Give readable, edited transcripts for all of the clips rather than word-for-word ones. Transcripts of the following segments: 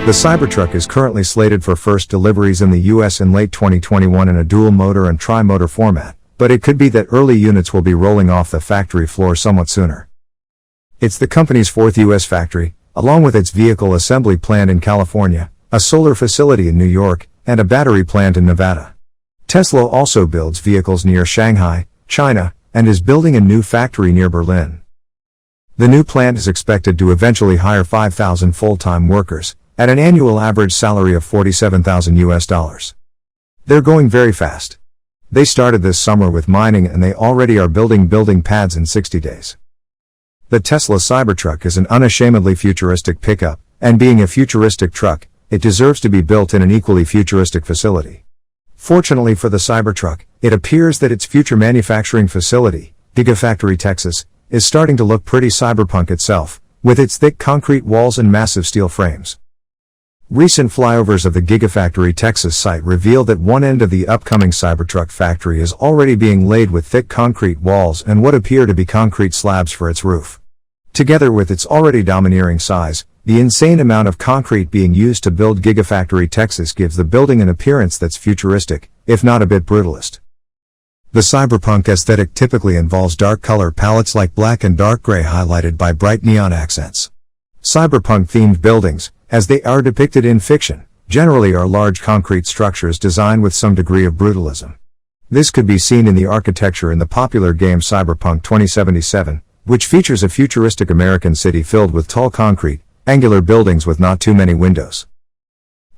The Cybertruck is currently slated for first deliveries in the US in late 2021 in a dual-motor and tri-motor format, but it could be that early units will be rolling off the factory floor somewhat sooner. It's the company's fourth US factory, along with its vehicle assembly plant in California, a solar facility in New York, and a battery plant in Nevada. Tesla also builds vehicles near Shanghai, China, and is building a new factory near Berlin. The new plant is expected to eventually hire 5,000 full-time workers, at an annual average salary of $47,000. They're going very fast. They started this summer with mining and they already are building pads in 60 days. The Tesla Cybertruck is an unashamedly futuristic pickup, and being a futuristic truck, it deserves to be built in an equally futuristic facility. Fortunately for the Cybertruck, it appears that its future manufacturing facility, Gigafactory Texas, is starting to look pretty cyberpunk itself, with its thick concrete walls and massive steel frames. Recent flyovers of the Gigafactory Texas site reveal that one end of the upcoming Cybertruck factory is already being laid with thick concrete walls and what appear to be concrete slabs for its roof. Together with its already domineering size, the insane amount of concrete being used to build Gigafactory Texas gives the building an appearance that's futuristic, if not a bit brutalist. The cyberpunk aesthetic typically involves dark color palettes like black and dark gray highlighted by bright neon accents. Cyberpunk-themed buildings, as they are depicted in fiction, generally are large concrete structures designed with some degree of brutalism. This could be seen in the architecture in the popular game Cyberpunk 2077, which features a futuristic American city filled with tall concrete, angular buildings with not too many windows.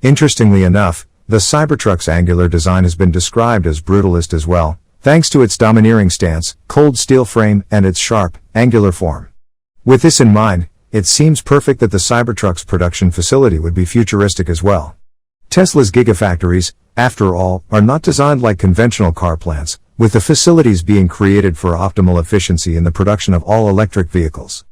Interestingly enough, the Cybertruck's angular design has been described as brutalist as well, thanks to its domineering stance, cold steel frame, and its sharp, angular form. With this in mind, it seems perfect that the Cybertruck's production facility would be futuristic as well. Tesla's gigafactories, after all, are not designed like conventional car plants, with the facilities being created for optimal efficiency in the production of all electric vehicles.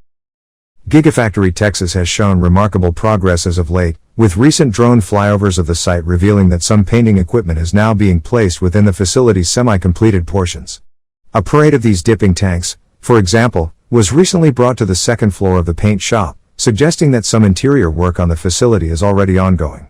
Gigafactory Texas has shown remarkable progress as of late, with recent drone flyovers of the site revealing that some painting equipment is now being placed within the facility's semi-completed portions. A parade of these dipping tanks, for example, was recently brought to the second floor of the paint shop, suggesting that some interior work on the facility is already ongoing.